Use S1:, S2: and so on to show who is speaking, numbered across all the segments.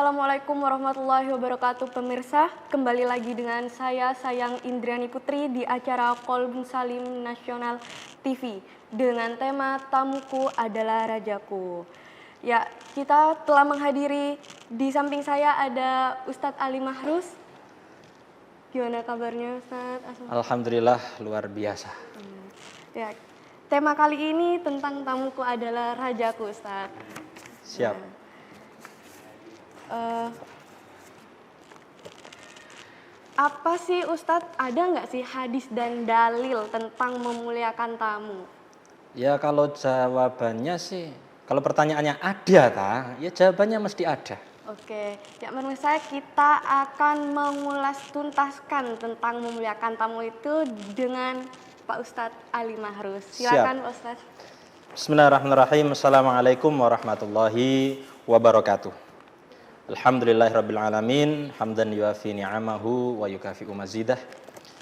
S1: Assalamualaikum warahmatullahi wabarakatuh pemirsa. Kembali lagi dengan saya Sayang Indriani Putri di acara Qalbun Salim Nasional TV dengan tema Tamuku Adalah Rajaku. Ya, kita telah menghadiri, di samping saya ada Ustadz Ali Mahrus. Gimana kabarnya Ustadz?
S2: Alhamdulillah luar biasa.
S1: Ya, tema kali ini tentang tamuku adalah rajaku Ustadz.
S2: Siap.
S1: Apa sih Ustadz, ada nggak sih hadis dan dalil tentang memuliakan tamu?
S2: Ya kalau jawabannya sih, kalau pertanyaannya ada ya jawabannya mesti ada.
S1: Oke, ya menurut saya kita akan mengulas tuntaskan tentang memuliakan tamu itu dengan Pak Ustadz Ali Mahrus. Silakan Pak Ustadz.
S2: Bismillahirrahmanirrahim. Assalamualaikum warahmatullahi wabarakatuh. Alhamdulillahirabbil alamin, hamdan yuafi ni'amahu wa yukafi'u mazidah.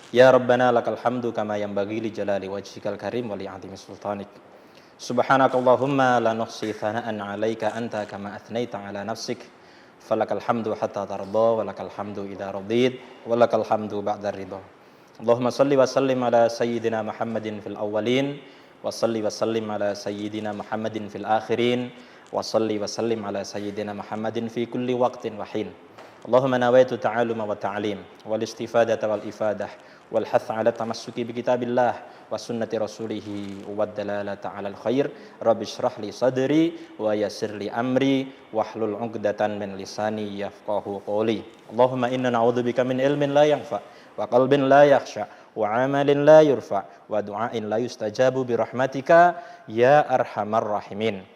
S2: Ya Rabbana lakal hamdu kama yanbaghi li jalali wajhikal karim wa li 'azimi sultanik. Subhanakallahumma la nuhsi thana'an 'alaika anta kama athnaita 'ala nafsik. Falakal hamdu hatta tarda wa lakal hamdu idza radid wa lakal hamdu ba'da ridha. Allahumma salli wa sallim ala sayyidina Muhammadin fil awwalin wa salli wa sallim ala sayyidina Muhammadin fil akhirin. Wa salli wa sallim ala sayyidina Muhammadin fi kulli waqtin wa hin. Allahumma nawaitu ta'aluma wa ta'lim wal istifadata wal ifadah wal hath ala tamassuki bi kitabillah wa sunnati rasulih wa dalalata ala al khair. Rabbi shrah li sadri wa yassir li amri wahlul 'uqdatan min lisani yafqahu qawli. Allahumma inna na'udzubika min ilmin la yanfa wa qalbin la yakhsha wa 'amalin la yurfa wa du'ain la yustajabu bi rahmatika ya arhamar rahimin.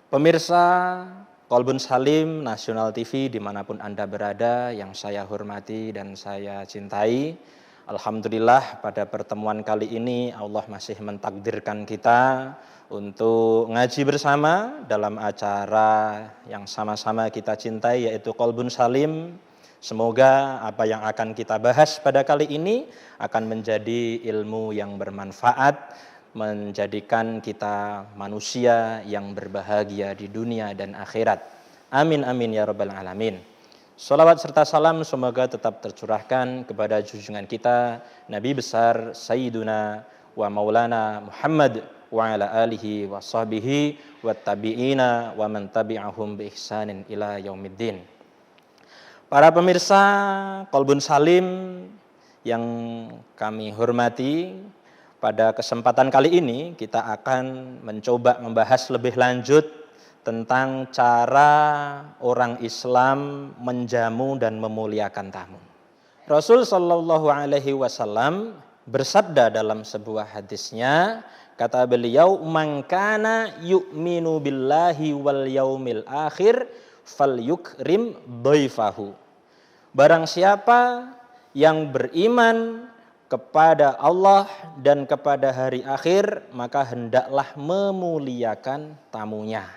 S2: Pemirsa Qalbun Salim Nasional TV dimanapun Anda berada, yang saya hormati dan saya cintai. Alhamdulillah pada pertemuan kali ini Allah masih mentakdirkan kita untuk ngaji bersama dalam acara yang sama-sama kita cintai, yaitu Qalbun Salim. Semoga apa yang akan kita bahas pada kali ini akan menjadi ilmu yang bermanfaat, menjadikan kita manusia yang berbahagia di dunia dan akhirat. Amin amin ya rabbal alamin. Salawat serta salam semoga tetap tercurahkan kepada junjungan kita Nabi besar Sayyiduna wa Maulana Muhammad wa ala alihi wa sahbihi wa tabi'ina wa man tabi'ahum bi ihsanin ila yaumiddin. Para pemirsa Qalbun Salim yang kami hormati, pada kesempatan kali ini kita akan mencoba membahas lebih lanjut tentang cara orang Islam menjamu dan memuliakan tamu. Rasul Shallallahu Alaihi Wasallam bersabda dalam sebuah hadisnya, kata beliau, "Man kana yu'minu billahi wal yaumil akhir falyukrim dhaifahu." Barang siapa yang beriman kepada Allah dan kepada hari akhir, maka hendaklah memuliakan tamunya.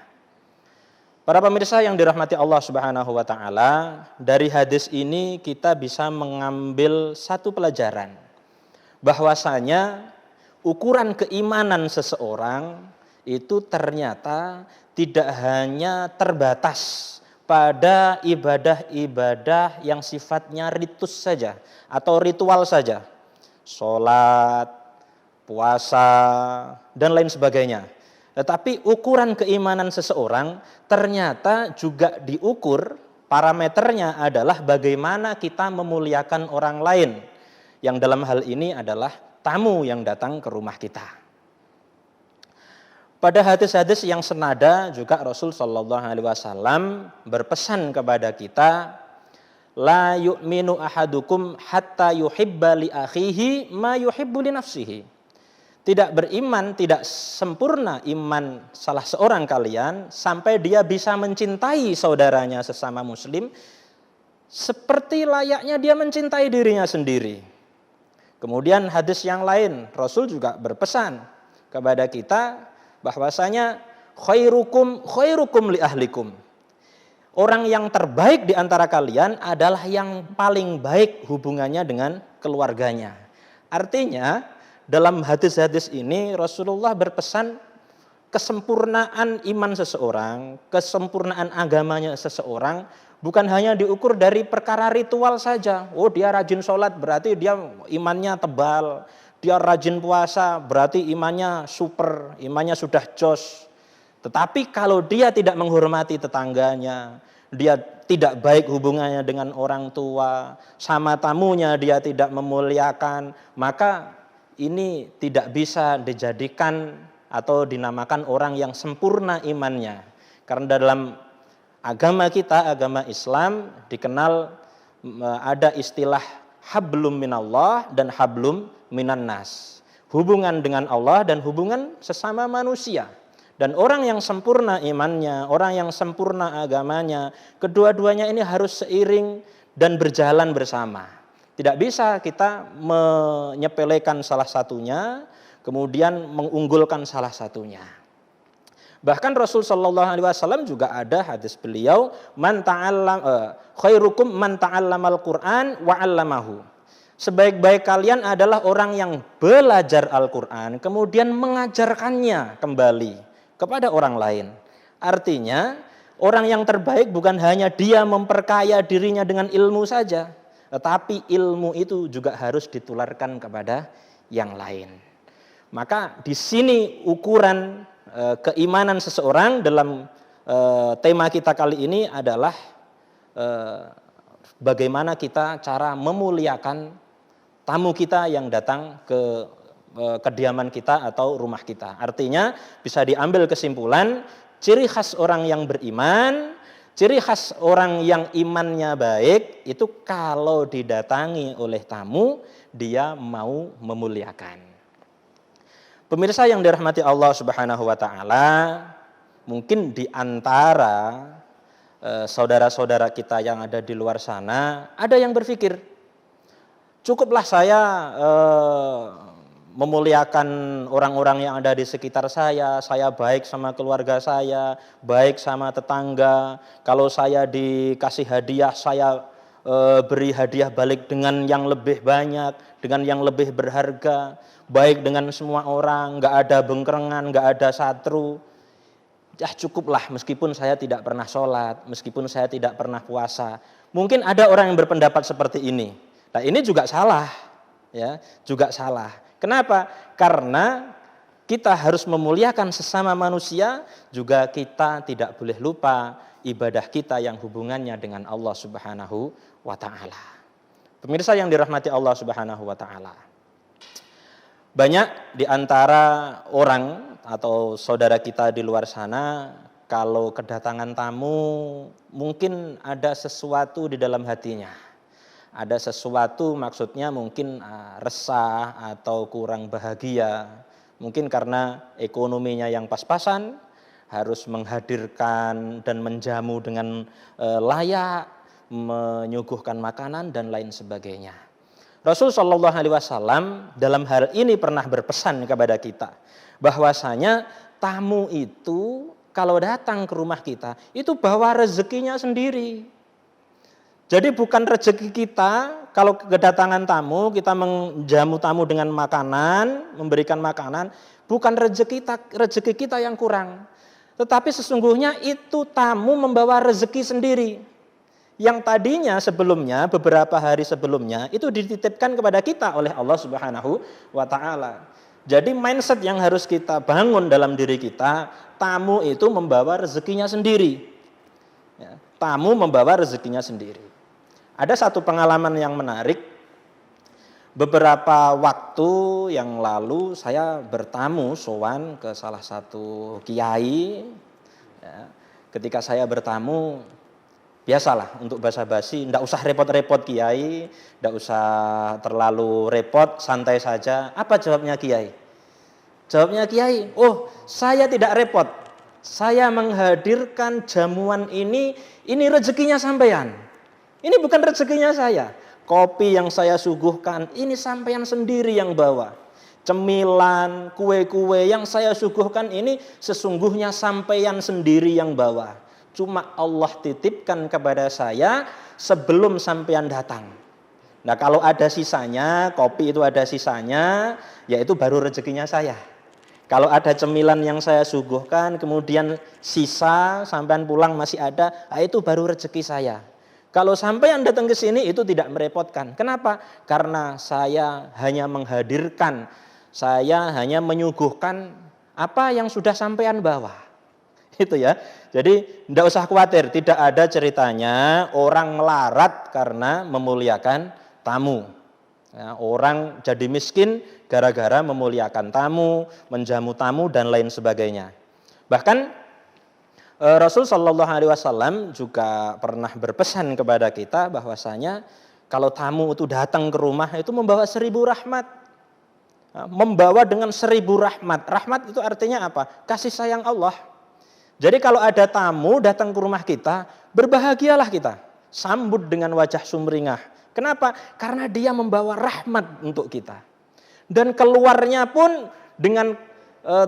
S2: Para pemirsa yang dirahmati Allah Subhanahu wa taala, dari hadis ini kita bisa mengambil satu pelajaran, bahwasanya ukuran keimanan seseorang itu ternyata tidak hanya terbatas pada ibadah-ibadah yang sifatnya ritus saja atau ritual saja. Sholat, puasa, dan lain sebagainya. Tetapi ukuran keimanan seseorang ternyata juga diukur, parameternya adalah bagaimana kita memuliakan orang lain, yang dalam hal ini adalah tamu yang datang ke rumah kita. Pada hadis-hadis yang senada juga Rasul Shallallahu Alaihi Wasallam berpesan kepada kita, la yu'minu ahadukum hatta yuhibba li akhihi ma yuhibbu li nafsihi. Tidak beriman, tidak sempurna iman salah seorang kalian sampai dia bisa mencintai saudaranya sesama muslim seperti layaknya dia mencintai dirinya sendiri. Kemudian hadis yang lain, Rasul juga berpesan kepada kita bahwasanya khairukum li ahlikum. Orang yang terbaik di antara kalian adalah yang paling baik hubungannya dengan keluarganya. Artinya dalam hadis-hadis ini Rasulullah berpesan kesempurnaan iman seseorang, kesempurnaan agamanya seseorang bukan hanya diukur dari perkara ritual saja. Oh, dia rajin sholat berarti dia imannya tebal. Dia rajin puasa berarti imannya super, imannya sudah jos. Tetapi kalau dia tidak menghormati tetangganya, dia tidak baik hubungannya dengan orang tua, sama tamunya dia tidak memuliakan, maka ini tidak bisa dijadikan atau dinamakan orang yang sempurna imannya. Karena dalam agama kita, agama Islam, dikenal ada istilah hablum minallah dan hablum minan nas. Hubungan dengan Allah dan hubungan sesama manusia. Dan orang yang sempurna imannya, orang yang sempurna agamanya, kedua-duanya ini harus seiring dan berjalan bersama. Tidak bisa kita menyepelekan salah satunya, kemudian mengunggulkan salah satunya. Bahkan Rasul Shallallahu Alaihi Wasallam juga ada hadis beliau, khairukum man ta'allamal Quran wa 'allamahu. Sebaik-baik kalian adalah orang yang belajar Al-Quran, kemudian mengajarkannya kembali kepada orang lain. Artinya, orang yang terbaik bukan hanya dia memperkaya dirinya dengan ilmu saja, tetapi ilmu itu juga harus ditularkan kepada yang lain. Maka di sini ukuran keimanan seseorang dalam tema kita kali ini adalah bagaimana kita cara memuliakan tamu kita yang datang ke kediaman kita atau rumah kita. Artinya bisa diambil kesimpulan, ciri khas orang yang beriman, ciri khas orang yang imannya baik itu kalau didatangi oleh tamu dia mau memuliakan. Pemirsa yang dirahmati Allah Subhanahu wa taala, mungkin di antara saudara-saudara kita yang ada di luar sana ada yang berpikir, cukuplah saya memuliakan orang-orang yang ada di sekitar saya baik sama keluarga saya, baik sama tetangga. Kalau saya dikasih hadiah, saya beri hadiah balik dengan yang lebih banyak, dengan yang lebih berharga, baik dengan semua orang, nggak ada bengkerengan, nggak ada satru. Ya cukuplah meskipun saya tidak pernah sholat, meskipun saya tidak pernah puasa. Mungkin ada orang yang berpendapat seperti ini. Nah ini juga salah, ya, juga salah. Kenapa? Karena kita harus memuliakan sesama manusia, juga kita tidak boleh lupa ibadah kita yang hubungannya dengan Allah Subhanahu wa taala. Pemirsa yang dirahmati Allah Subhanahu wa taala. Banyak di antara orang atau saudara kita di luar sana kalau kedatangan tamu mungkin ada sesuatu di dalam hatinya. Ada sesuatu maksudnya mungkin resah atau kurang bahagia. Mungkin karena ekonominya yang pas-pasan, harus menghadirkan dan menjamu dengan layak, menyuguhkan makanan dan lain sebagainya. Rasul Shallallahu Alaihi Wasallam dalam hal ini pernah berpesan kepada kita bahwasanya tamu itu kalau datang ke rumah kita itu bawa rezekinya sendiri. Jadi bukan rezeki kita kalau kedatangan tamu kita menjamu tamu dengan makanan, memberikan makanan, bukan rezeki kita yang kurang. Tetapi sesungguhnya itu tamu membawa rezeki sendiri. Yang tadinya sebelumnya, beberapa hari sebelumnya, itu dititipkan kepada kita oleh Allah Subhanahu wa ta'ala. Jadi mindset yang harus kita bangun dalam diri kita, tamu itu membawa rezekinya sendiri. Ya, tamu membawa rezekinya sendiri. Ada satu pengalaman yang menarik. Beberapa waktu yang lalu saya bertamu sowan ke salah satu kiai. Ya, ketika saya bertamu, biasalah untuk basa-basi, tidak usah repot-repot kiai, tidak usah terlalu repot, santai saja. Apa jawabnya kiai? Jawabnya kiai, oh saya tidak repot, saya menghadirkan jamuan ini rezekinya sampean. Ini bukan rezekinya saya. Kopi yang saya suguhkan, ini sampean sendiri yang bawa. Cemilan, kue-kue yang saya suguhkan ini sesungguhnya sampean sendiri yang bawa. Cuma Allah titipkan kepada saya sebelum sampean datang. Nah kalau ada sisanya, kopi itu ada sisanya, yaitu baru rezekinya saya. Kalau ada cemilan yang saya suguhkan, kemudian sisa, sampean pulang masih ada, itu baru rezeki saya. Kalau sampean datang ke sini itu tidak merepotkan. Kenapa? Karena saya hanya menghadirkan, saya hanya menyuguhkan apa yang sudah sampean bawa. Itu ya. Jadi tidak usah khawatir, tidak ada ceritanya orang melarat karena memuliakan tamu. Ya, orang jadi miskin gara-gara memuliakan tamu, menjamu tamu dan lain sebagainya. Bahkan Rasul Shallallahu Alaihi Wasallam juga pernah berpesan kepada kita bahwasanya kalau tamu itu datang ke rumah itu membawa 1000 rahmat, membawa dengan 1000 rahmat. Rahmat itu artinya apa? Kasih sayang Allah. Jadi kalau ada tamu datang ke rumah kita, berbahagialah kita, sambut dengan wajah sumringah. Kenapa? Karena dia membawa rahmat untuk kita. Dan keluarnya pun dengan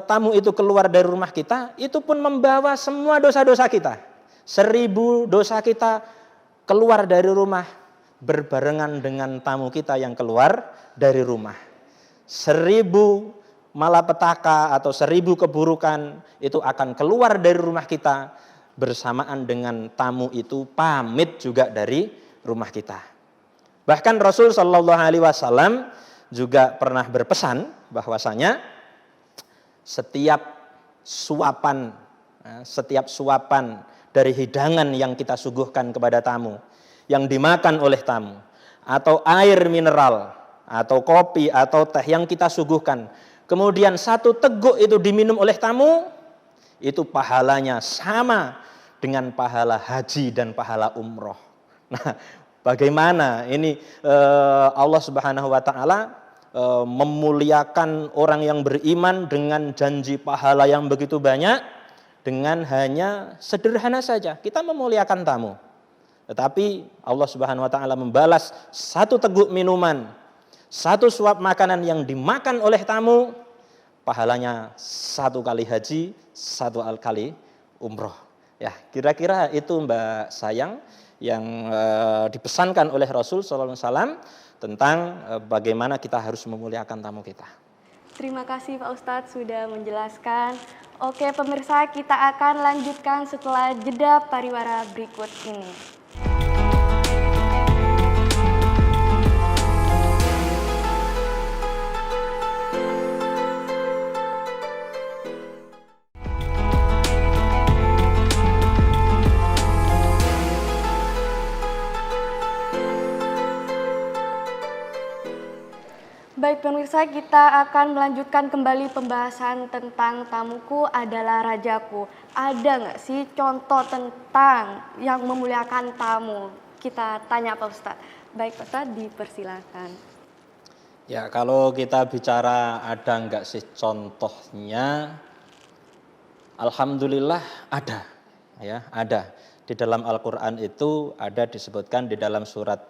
S2: tamu itu keluar dari rumah kita, itu pun membawa semua dosa-dosa kita. 1000 dosa kita keluar dari rumah berbarengan dengan tamu kita yang keluar dari rumah. 1000 malapetaka atau 1000 keburukan itu akan keluar dari rumah kita bersamaan dengan tamu itu pamit juga dari rumah kita. Bahkan Rasul Shallallahu Alaihi Wasallam juga pernah berpesan bahwasanya setiap suapan dari hidangan yang kita suguhkan kepada tamu, yang dimakan oleh tamu, atau air mineral, atau kopi, atau teh yang kita suguhkan, kemudian 1 teguk itu diminum oleh tamu, itu pahalanya sama dengan pahala haji dan pahala umroh. Nah, bagaimana ini Allah Subhanahu wa taala memuliakan orang yang beriman dengan janji pahala yang begitu banyak dengan hanya sederhana saja. Kita memuliakan tamu. Tetapi Allah Subhanahu wa taala membalas 1 teguk minuman, 1 suap makanan yang dimakan oleh tamu, pahalanya 1 kali haji, 1 kali umroh. Ya, kira-kira itu Mbak Sayang yang dipesankan oleh Rasul SAW tentang bagaimana kita harus memuliakan tamu kita.
S1: Terima kasih Pak Ustadz sudah menjelaskan. Oke pemirsa, kita akan lanjutkan setelah jeda pariwara berikut ini. Baik pemirsa, kita akan melanjutkan kembali pembahasan tentang tamuku adalah rajaku. Ada nggak sih contoh tentang yang memuliakan tamu? Kita tanya Pak Ustadz. Baik Pak Ustadz, dipersilakan.
S2: Ya, kalau kita bicara ada nggak sih contohnya? Alhamdulillah ada. Ya, ada. Di dalam Al-Quran itu ada disebutkan di dalam surat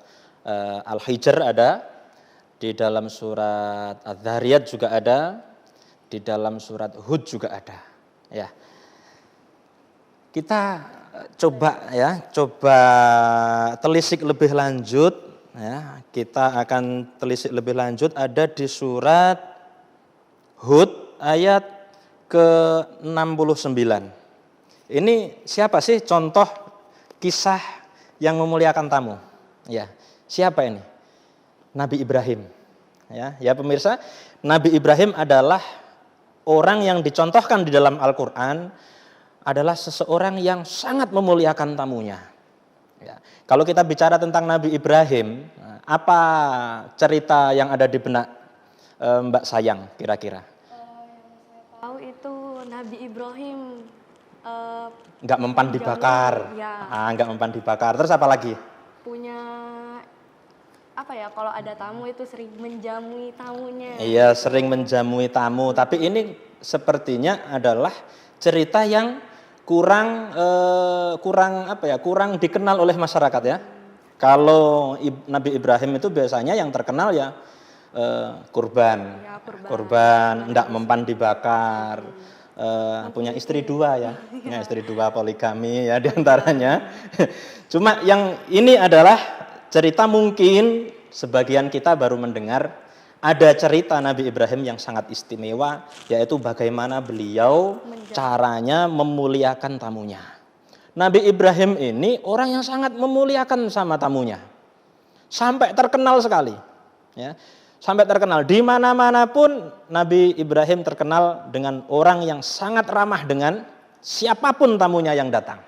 S2: Al-Hijr ada. Di dalam surat Adz-Dzariyat juga ada, di dalam surat Hud juga ada. Ya, kita coba telisik lebih lanjut. Ya, kita akan telisik lebih lanjut ada di surat Hud ayat ke-69. Ini siapa sih contoh kisah yang memuliakan tamu? Ya, siapa ini? Nabi Ibrahim. Ya pemirsa, Nabi Ibrahim adalah orang yang dicontohkan di dalam Al-Quran adalah seseorang yang sangat memuliakan tamunya. Ya. Kalau kita bicara tentang Nabi Ibrahim, apa cerita yang ada di benak Mbak Sayang kira-kira?
S1: Yang saya tahu itu Nabi Ibrahim
S2: nggak mempan dibakar.
S1: Ya.
S2: Nggak mempan dibakar. Terus apa lagi?
S1: Punya kalau ada tamu itu sering menjamui tamunya.
S2: Iya, sering menjamui tamu. Tapi ini sepertinya adalah cerita yang kurang dikenal oleh masyarakat ya. Kalau Nabi Ibrahim itu biasanya yang terkenal ya kurban, enggak mempan dibakar. Punya istri 2 ya, punya istri 2, poligami ya diantaranya. Cuma yang ini adalah cerita mungkin sebagian kita baru mendengar ada cerita Nabi Ibrahim yang sangat istimewa, yaitu bagaimana beliau caranya memuliakan tamunya. Nabi Ibrahim ini orang yang sangat memuliakan sama tamunya, sampai terkenal sekali. Ya, sampai terkenal di mana-mana pun Nabi Ibrahim terkenal dengan orang yang sangat ramah dengan siapapun tamunya yang datang.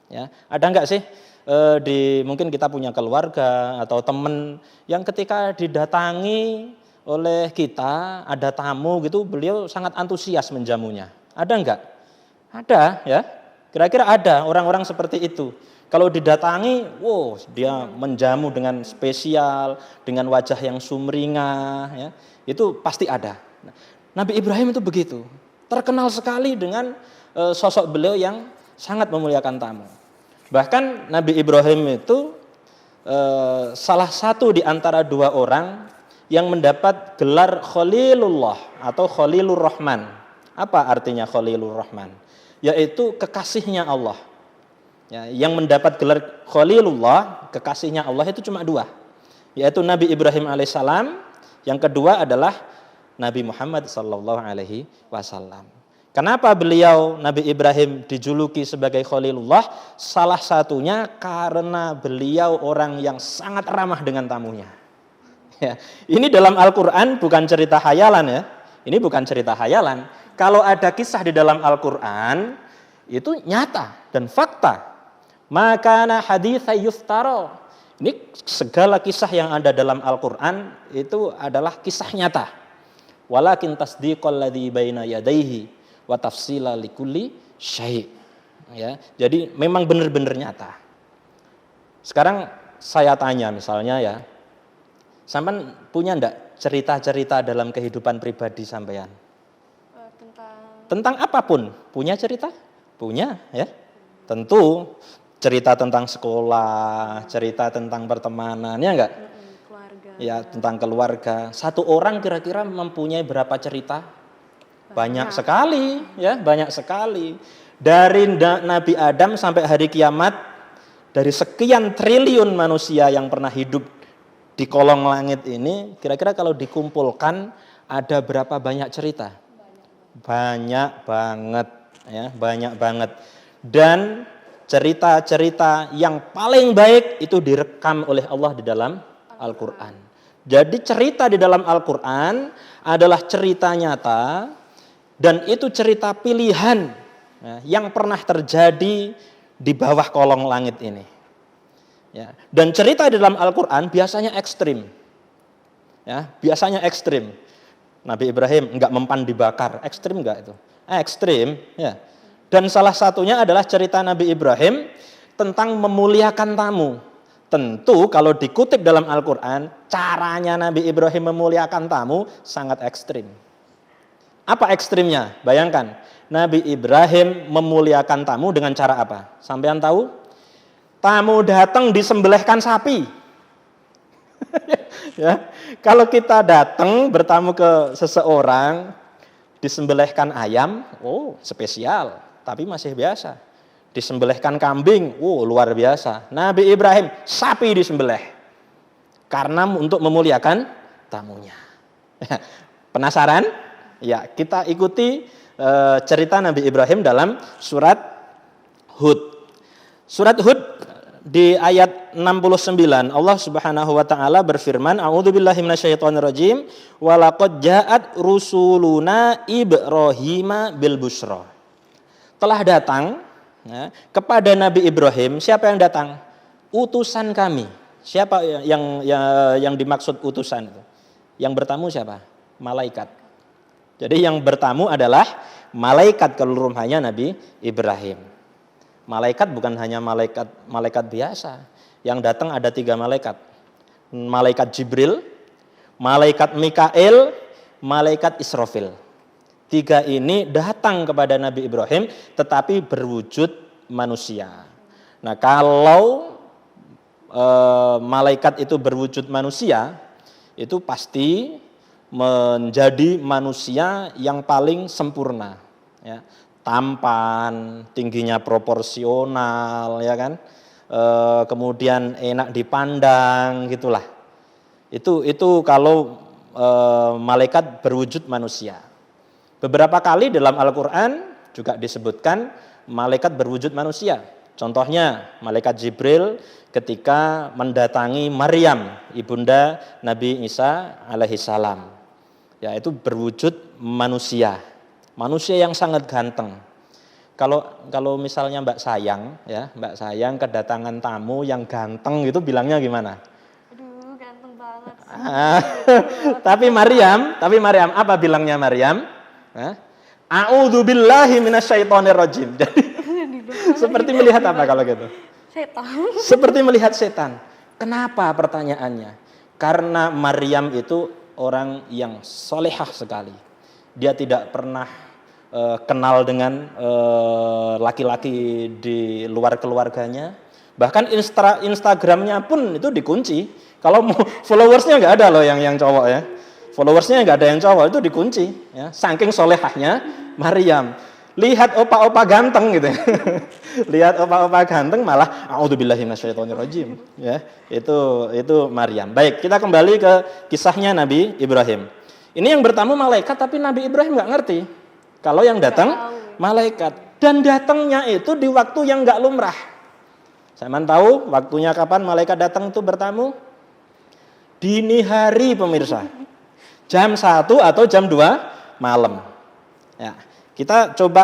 S2: Ya, ada enggak sih mungkin kita punya keluarga atau teman yang ketika didatangi oleh kita ada tamu gitu, beliau sangat antusias menjamunya. Ada enggak? Ada ya. Kira-kira ada orang-orang seperti itu. Kalau didatangi, wow, dia menjamu dengan spesial, dengan wajah yang sumringah, ya, itu pasti ada. Nabi Ibrahim itu begitu, terkenal sekali dengan sosok beliau yang sangat memuliakan tamu. Bahkan Nabi Ibrahim itu salah satu di antara dua orang yang mendapat gelar Khalilullah atau Khalilur Rahman. Apa artinya Khalilur Rahman? Yaitu kekasihnya Allah. Ya, yang mendapat gelar Khalilullah, kekasihnya Allah itu cuma dua, yaitu Nabi Ibrahim alaihissalam, yang kedua adalah Nabi Muhammad sallallahu alaihi wasallam. Kenapa beliau Nabi Ibrahim dijuluki sebagai Khalilullah? Salah satunya karena beliau orang yang sangat ramah dengan tamunya. Ya, ini dalam Al-Quran bukan cerita hayalan ya. Ini bukan cerita hayalan. Kalau ada kisah di dalam Al-Quran itu nyata dan fakta. Maka haditsa yuftara. Ini segala kisah yang ada dalam Al-Quran itu adalah kisah nyata. Walakin tasdiqal ladzi baina yadayhi wa tafsila likulli syai'. Ya, jadi memang benar-benar nyata. Sekarang saya tanya misalnya ya, sampean punya enggak cerita-cerita dalam kehidupan pribadi sampean? Tentang apapun, punya cerita? Punya ya. Tentu cerita tentang sekolah, cerita tentang pertemanan, ya enggak?
S1: Keluarga.
S2: Ya, tentang keluarga. Satu orang kira-kira mempunyai berapa cerita? Banyak sekali, ya, banyak sekali. Dari Nabi Adam sampai hari kiamat, dari sekian triliun manusia yang pernah hidup di kolong langit ini, kira-kira kalau dikumpulkan ada berapa banyak cerita? Banyak banget, ya, banyak banget. Dan cerita-cerita yang paling baik itu direkam oleh Allah di dalam Al-Quran. Jadi cerita di dalam Al-Quran adalah cerita nyata dan itu cerita pilihan ya, yang pernah terjadi di bawah kolong langit ini. Ya, dan cerita di dalam Al-Quran biasanya ekstrim. Ya, biasanya ekstrim. Nabi Ibrahim enggak mempan dibakar, ekstrim enggak itu? Ekstrim, ya. Dan salah satunya adalah cerita Nabi Ibrahim tentang memuliakan tamu. Tentu kalau dikutip dalam Al-Quran, caranya Nabi Ibrahim memuliakan tamu sangat ekstrim. Apa ekstrimnya? Bayangkan, Nabi Ibrahim memuliakan tamu dengan cara apa? Sampean tahu? Tamu datang disembelihkan sapi. Ya, kalau kita datang bertamu ke seseorang disembelihkan ayam, oh spesial, tapi masih biasa. Disembelihkan kambing, oh luar biasa. Nabi Ibrahim sapi disembelih karena untuk memuliakan tamunya. Penasaran? Ya, kita ikuti cerita Nabi Ibrahim dalam surat Hud. Surat Hud di ayat 69 Allah Subhanahu wa taala berfirman, a'udzubillahi minasyaitonirrajim, wa laqad ja'at rusuluna Ibrahima bil busyra. Telah datang ya, kepada Nabi Ibrahim, siapa yang datang? Utusan kami. Siapa yang dimaksud utusan itu? Yang bertamu siapa? Malaikat. Jadi yang bertamu adalah malaikat ke rumahnya Nabi Ibrahim. Malaikat bukan hanya malaikat biasa. Yang datang ada 3 malaikat. Malaikat Jibril, malaikat Mikail, malaikat Israfil. 3 ini datang kepada Nabi Ibrahim tetapi berwujud manusia. Nah, kalau malaikat itu berwujud manusia, itu pasti menjadi manusia yang paling sempurna, ya. Tampan, tingginya proporsional, ya kan, kemudian enak dipandang, gitulah. Itu kalau malaikat berwujud manusia. Beberapa kali dalam Al-Quran juga disebutkan malaikat berwujud manusia. Contohnya malaikat Jibril ketika mendatangi Maryam, ibunda Nabi Isa alaihissalam. Ya, itu berwujud manusia. Manusia yang sangat ganteng. Kalau misalnya Mbak Sayang, ya, Mbak Sayang kedatangan tamu yang ganteng itu bilangnya gimana?
S1: Aduh, ganteng banget.
S2: Tapi Maryam apa bilangnya Maryam? A'udzubillahi minasyaitonirrajim. Jadi seperti melihat apa kalau gitu?
S1: Setan.
S2: Seperti melihat setan. Kenapa pertanyaannya? Karena Maryam itu orang yang solehah sekali. Dia tidak pernah kenal dengan laki-laki di luar keluarganya. Bahkan Instagramnya pun itu dikunci. Kalau followersnya nggak ada loh yang cowok ya. Followersnya nggak ada yang cowok, itu dikunci. Ya. Saking solehahnya Maryam. Lihat opa-opa ganteng gitu. Lihat opa-opa ganteng malah a'udzubillahi minasyaitonirrajim. Ya, itu Maryam. Baik, kita kembali ke kisahnya Nabi Ibrahim. Ini yang bertamu malaikat, tapi Nabi Ibrahim nggak ngerti. Kalau yang datang malaikat, dan datangnya itu di waktu yang nggak lumrah. Saya tahu waktunya kapan malaikat datang itu bertamu? Dini hari pemirsa. Jam 1 atau jam 2 malam. Ya, kita coba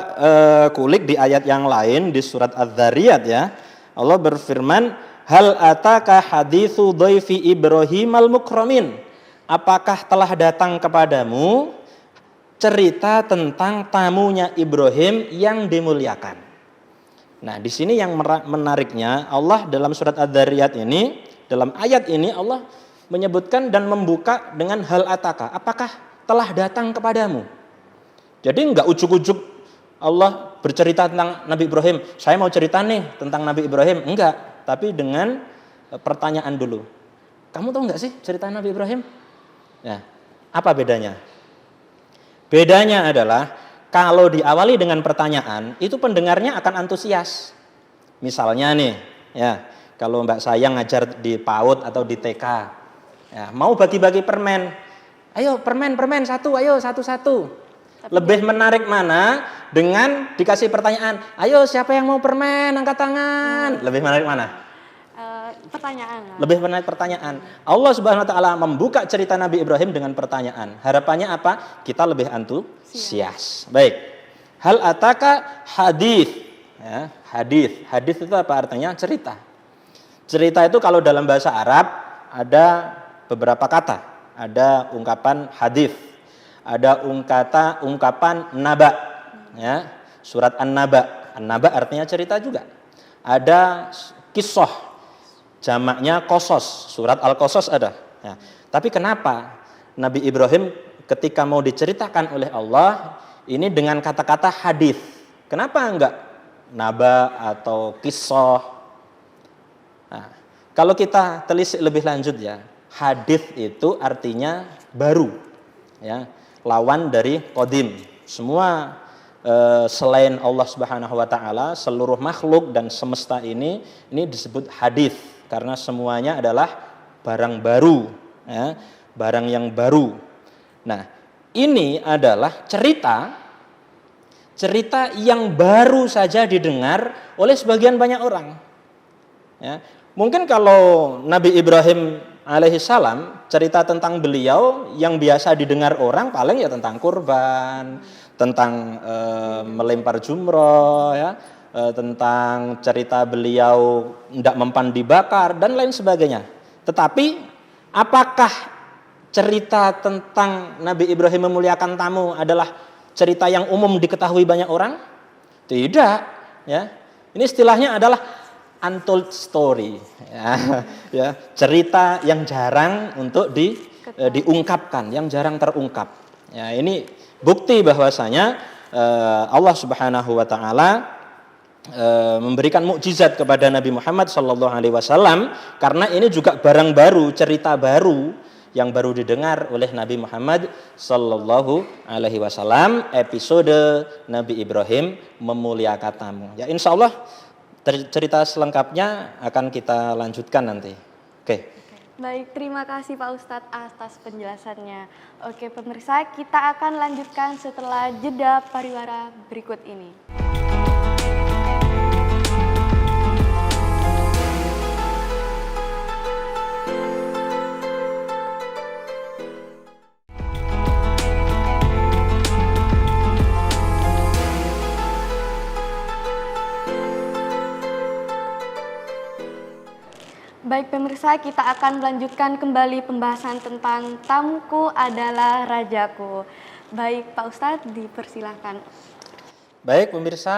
S2: kulik di ayat yang lain di surat Az-Dzariyat ya. Allah berfirman, "Hal ataka haditsu dhaifi Ibrahim al-mukramin?" Apakah telah datang kepadamu cerita tentang tamunya Ibrahim yang dimuliakan? Nah, di sini yang menariknya, Allah dalam surat Az-Dzariyat ini, dalam ayat ini Allah menyebutkan dan membuka dengan hal ataka. Apakah telah datang kepadamu? Jadi enggak ujuk-ujuk Allah bercerita tentang Nabi Ibrahim. Saya mau cerita nih tentang Nabi Ibrahim. Enggak, tapi dengan pertanyaan dulu. Kamu tahu enggak sih cerita Nabi Ibrahim? Ya, apa bedanya? Bedanya adalah kalau diawali dengan pertanyaan, itu pendengarnya akan antusias. Misalnya nih, ya, kalau Mbak Sayang ngajar di PAUD atau di TK, ya, mau bagi-bagi permen. Ayo permen satu, ayo satu-satu. Lebih menarik mana dengan dikasih pertanyaan, ayo siapa yang mau permen, angkat tangan. Lebih menarik mana?
S1: Pertanyaan.
S2: Lebih menarik pertanyaan. Allah Subhanahu wa taala membuka cerita Nabi Ibrahim dengan pertanyaan. Harapannya apa? Kita lebih antusias. Baik. Hal ataka hadis. Ya, hadis itu apa artinya? Cerita. Cerita itu kalau dalam bahasa Arab ada beberapa kata. Ada ungkapan hadis. Ada ungkapan naba. Ya, surat An-Naba. An-Naba artinya cerita juga. Ada kisah. Jamaknya Qasas, surat Al-Qasas ada. Ya. Tapi kenapa Nabi Ibrahim ketika mau diceritakan oleh Allah ini dengan kata-kata hadis? Kenapa enggak naba atau kisah? Nah, kalau kita telisik lebih lanjut ya, hadis itu artinya baru, ya, lawan dari qadim. Semua selain Allah Subhanahu wa taala, seluruh makhluk dan semesta ini disebut hadis. Karena semuanya adalah barang baru, ya, barang yang baru. Nah, ini adalah cerita yang baru saja didengar oleh sebagian banyak orang. Ya, mungkin kalau Nabi Ibrahim alaihissalam cerita tentang beliau yang biasa didengar orang paling ya tentang kurban, tentang melempar jumroh, ya. Tentang cerita beliau tidak mempan dibakar dan lain sebagainya. Tetapi apakah cerita tentang Nabi Ibrahim memuliakan tamu adalah cerita yang umum diketahui banyak orang? Tidak, ya. Ini istilahnya adalah untold story, ya, ya, cerita yang jarang untuk diungkapkan, yang jarang terungkap. Ya, ini bukti bahwasanya Allah Subhanahu wa taala memberikan mukjizat kepada Nabi Muhammad SAW karena ini juga barang baru, cerita baru yang baru didengar oleh Nabi Muhammad SAW, episode Nabi Ibrahim memuliakan tamu. Ya, insya Allah cerita selengkapnya akan kita lanjutkan nanti. Oke.
S1: Baik, terima kasih Pak Ustadz atas penjelasannya. Oke pemirsa, kita akan lanjutkan setelah jeda pariwara berikut ini. Baik pemirsa, kita akan melanjutkan kembali pembahasan tentang tamuku adalah rajaku. Baik Pak Ustadz, dipersilahkan.
S2: Baik pemirsa,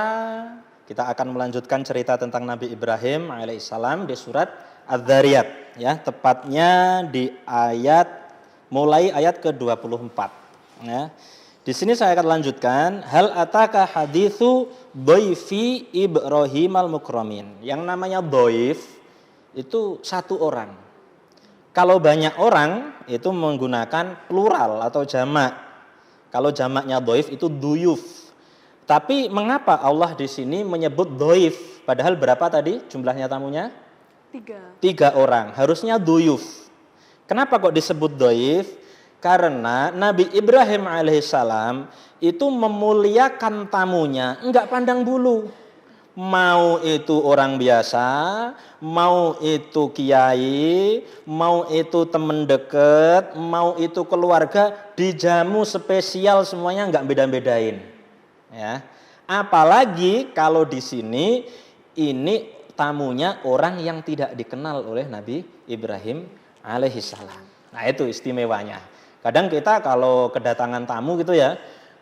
S2: kita akan melanjutkan cerita tentang Nabi Ibrahim alaihissalam di surat Adz-Dzariyat, ya, tepatnya di mulai ayat ke-24. Ya. Di sini saya akan lanjutkan, hal ataka haditsu dhaifi Ibrahim al-mukramin. Yang namanya dhaif itu satu orang. Kalau banyak orang itu menggunakan plural atau jamak. Kalau jamaknya dhaif itu duyuf. Tapi mengapa Allah di sini menyebut dhaif? Padahal berapa tadi jumlahnya tamunya? 3 orang. Harusnya duyuf. Kenapa kok disebut dhaif? Karena Nabi Ibrahim alaihissalam itu memuliakan tamunya, enggak pandang bulu. Mau itu orang biasa, mau itu kiai, mau itu teman dekat, mau itu keluarga, dijamu spesial semuanya enggak beda-bedain. Ya. Apalagi kalau di sini ini tamunya orang yang tidak dikenal oleh Nabi Ibrahim alaihissalam. Nah itu istimewanya. Kadang kita kalau kedatangan tamu gitu ya,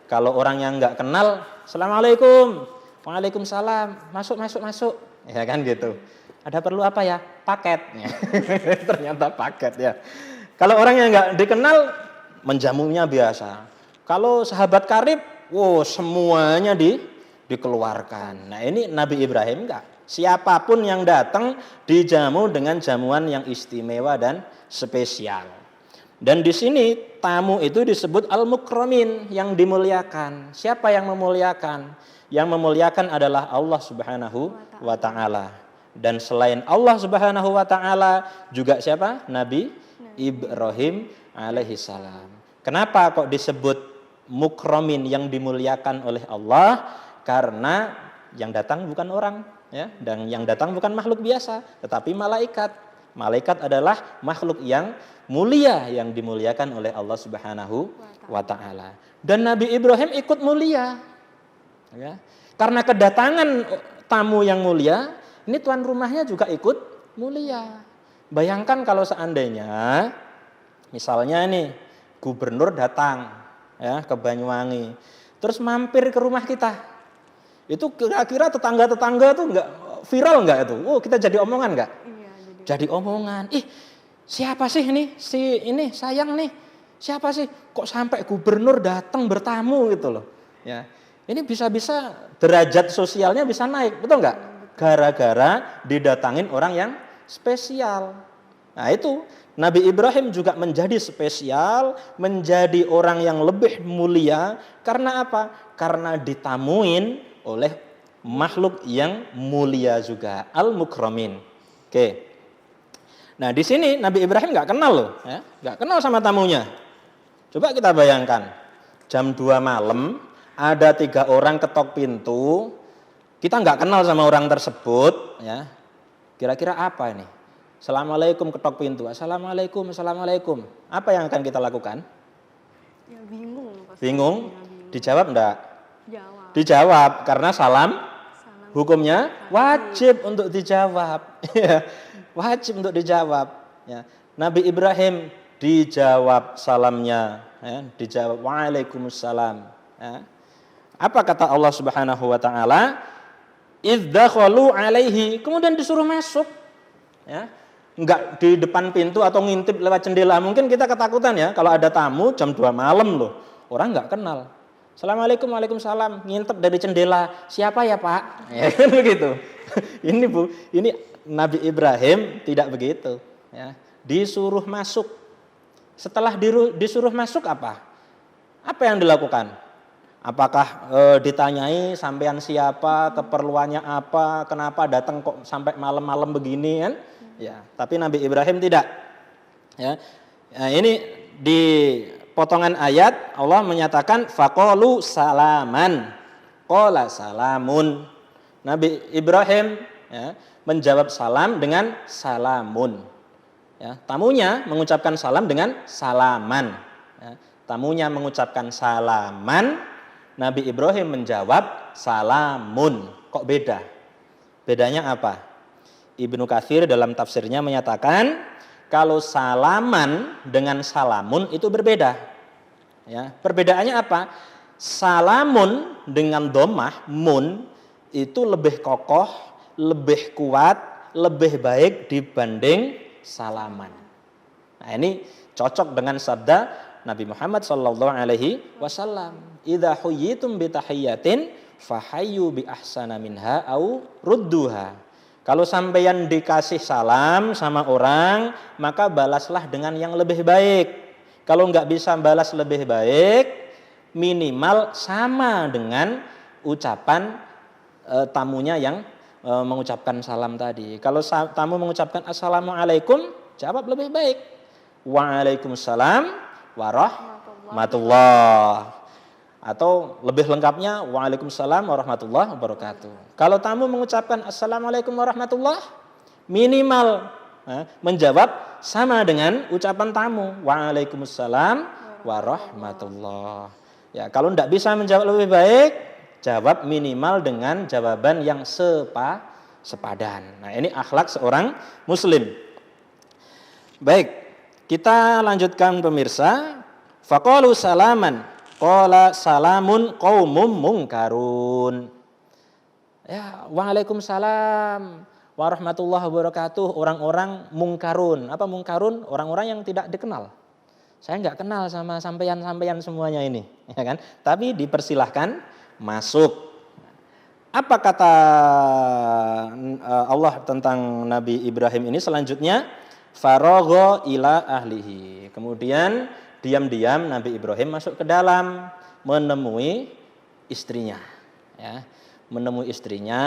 S2: kalau orang yang enggak kenal, Assalamualaikum. Waalaikumsalam, masuk. Ya kan gitu. Ada perlu apa ya? Paket. Ternyata paket ya. Kalau orang yang nggak dikenal, menjamunya biasa. Kalau sahabat karib, semuanya dikeluarkan. Nah ini Nabi Ibrahim enggak. Siapapun yang datang dijamu dengan jamuan yang istimewa dan spesial. Dan di sini tamu itu disebut al-mukramin, yang dimuliakan. Siapa yang memuliakan? Yang memuliakan adalah Allah Subhanahu wa taala. Dan selain Allah Subhanahu wa taala juga siapa? Nabi Ibrahim alaihissalam. Kenapa kok disebut mukramin, yang dimuliakan oleh Allah? Karena yang datang bukan orang, ya, dan yang datang bukan makhluk biasa, tetapi malaikat. Malaikat adalah makhluk yang mulia, yang dimuliakan oleh Allah Subhanahu wa taala. Dan Nabi Ibrahim ikut mulia. Ya. Karena kedatangan tamu yang mulia, ini tuan rumahnya juga ikut mulia. Bayangkan kalau seandainya misalnya nih gubernur datang ya ke Banyuwangi, terus mampir ke rumah kita. Itu kira-kira tetangga-tetangga tuh enggak viral enggak itu? Kita jadi omongan enggak?
S1: Iya,
S2: jadi omongan. Siapa sih ini? Ini sayang nih. Siapa sih kok sampai gubernur datang bertamu gitu loh. Ya. Ini bisa-bisa derajat sosialnya bisa naik, betul nggak? Gara-gara didatangin orang yang spesial. Nah itu, Nabi Ibrahim juga menjadi spesial, menjadi orang yang lebih mulia. Karena apa? Karena ditamuin oleh makhluk yang mulia juga, al-mukramin. Oke. Nah di sini Nabi Ibrahim nggak kenal loh, ya? Nggak kenal sama tamunya. Coba kita bayangkan, jam 2 malam, ada 3 orang ketok pintu, kita nggak kenal sama orang tersebut, ya. Kira-kira apa ini? Assalamualaikum, ketok pintu. Assalamualaikum. Apa yang akan kita lakukan?
S1: Ya bingung.
S2: Bingung? Dijawab enggak?
S1: Jawab.
S2: Dijawab, karena salam hukumnya wajib untuk dijawab. Wajib untuk dijawab. Ya. Nabi Ibrahim dijawab salamnya, ya. Dijawab waalaikumsalam. Ya. Apa kata Allah Subhanahu wa taala? Idzakhalu alaihi, kemudian disuruh masuk. Ya. Enggak di depan pintu atau ngintip lewat jendela. Mungkin kita ketakutan ya kalau ada tamu jam 2 malam loh. Orang enggak kenal. Assalamualaikum, waalaikumsalam, ngintip dari jendela. Siapa ya, Pak? Ya kan begitu. Ini Nabi Ibrahim tidak begitu, ya. Disuruh masuk. Setelah disuruh masuk apa? Apa yang dilakukan? Apakah ditanyai sampean siapa, keperluannya apa, kenapa datang kok sampai malam-malam begini kan? Ya, tapi Nabi Ibrahim tidak. Ya. Nah, ini di potongan ayat Allah menyatakan faqalu salaman. Qala salamun. Nabi Ibrahim ya, menjawab salam dengan salamun. Ya, tamunya mengucapkan salam dengan salaman. Ya, tamunya mengucapkan salaman, Nabi Ibrahim menjawab salamun. Kok beda? Bedanya apa? Ibnu Katsir dalam tafsirnya menyatakan kalau salaman dengan salamun itu berbeda. Ya, perbedaannya apa? Salamun dengan dhammah mun itu lebih kokoh, lebih kuat, lebih baik dibanding salaman. Nah, ini cocok dengan sabda Nabi Muhammad sallallahu alaihi wasallam, "Idza huyyitum bi tahiyyatin fahayyu bi ahsana minha au rudduha." Kalau sampeyan dikasih salam sama orang, maka balaslah dengan yang lebih baik. Kalau enggak bisa balas lebih baik, minimal sama dengan ucapan tamunya yang mengucapkan salam tadi. Kalau tamu mengucapkan assalamualaikum, jawab lebih baik waalaikumsalam warahmatullah. Atau lebih lengkapnya waalaikumsalam warahmatullahi wabarakatuh. Kalau tamu mengucapkan assalamualaikum warahmatullah, minimal menjawab sama dengan ucapan tamu waalaikumsalam warahmatullah. Ya, kalau tidak bisa menjawab lebih baik, jawab minimal dengan jawaban yang sepadan. Nah, ini akhlak seorang muslim. Baik, kita lanjutkan pemirsa. Faqalu salaman, qala salamun qaumum mungkarun. Ya, waalaikumsalam warahmatullahi wabarakatuh. Orang-orang mungkarun. Apa mungkarun? Orang-orang yang tidak dikenal. Saya nggak kenal sama sampeyan-sampeyan semuanya ini, ya kan? Tapi dipersilahkan masuk. Apa kata Allah tentang Nabi Ibrahim ini selanjutnya? Faragha ila ahlihi. Kemudian diam-diam Nabi Ibrahim masuk ke dalam menemui istrinya, ya. Menemui istrinya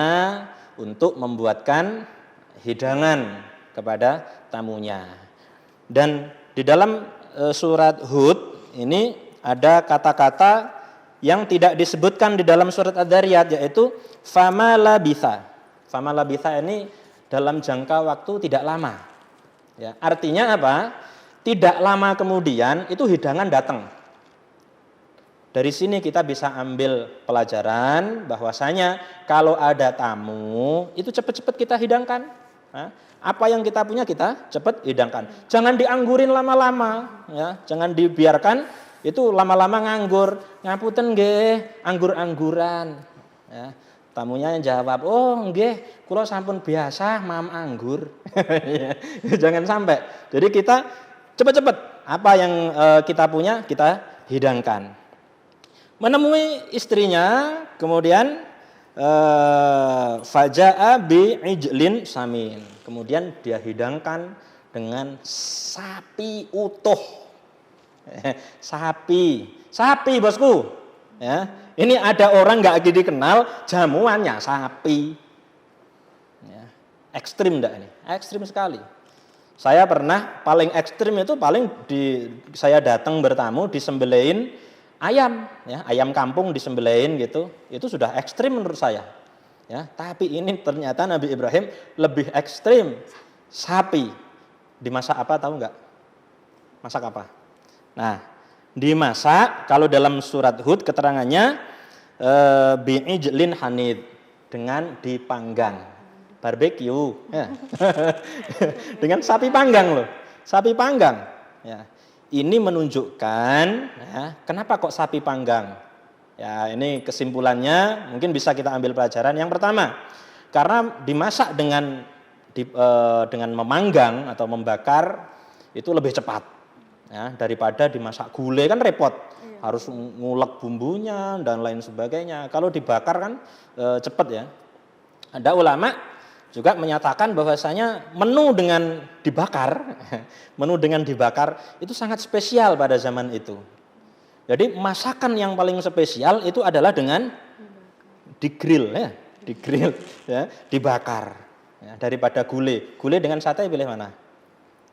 S2: untuk membuatkan hidangan kepada tamunya. Dan di dalam surat Hud ini ada kata-kata yang tidak disebutkan di dalam surat Ad-Dzariyat, yaitu fama labitha. Fama labitha ini dalam jangka waktu tidak lama. Ya, artinya apa? Tidak lama kemudian itu hidangan datang. Dari sini kita bisa ambil pelajaran bahwasanya kalau ada tamu itu cepat-cepat kita hidangkan. Apa yang kita punya kita cepat hidangkan. Jangan dianggurin lama-lama, ya. Jangan dibiarkan itu lama-lama nganggur. Ngapunten nggih, anggur-angguran. Ya. Tamunya yang jawab, "Oh, nggih, kula sampun biasa mam anggur." Jangan sampai. Jadi kita cepat-cepat apa yang kita punya kita hidangkan. Menemui istrinya, kemudian faja'a bi ijlin samin. Kemudian dia hidangkan dengan sapi utuh. Sapi bosku. Ya, ini ada orang nggak dikenal, jamuannya sapi. Ya, ekstrim enggak ini? Ekstrim sekali. Saya pernah paling ekstrim itu saya datang bertamu disembelihin ayam, ya, ayam kampung disembelihin gitu. Itu sudah ekstrim menurut saya. Ya, tapi ini ternyata Nabi Ibrahim lebih ekstrim. Sapi dimasak apa tahu nggak? Masak apa? Nah, dimasak kalau dalam surat Hud keterangannya bi'ijlin hanid, dengan dipanggang, barbecue, ya. Dengan sapi panggang loh, sapi panggang. Ya. Ini menunjukkan ya, kenapa kok sapi panggang. Ya, ini kesimpulannya mungkin bisa kita ambil pelajaran. Yang pertama, karena dimasak dengan memanggang atau membakar itu lebih cepat, ya, daripada dimasak gulai kan repot, harus ngulek bumbunya dan lain sebagainya. Kalau dibakar kan cepat, ya. Ada ulama juga menyatakan bahwasanya menu dengan dibakar itu sangat spesial pada zaman itu. Jadi masakan yang paling spesial itu adalah dengan digrill, ya, dibakar, ya, daripada gulai. Gulai dengan sate pilih mana?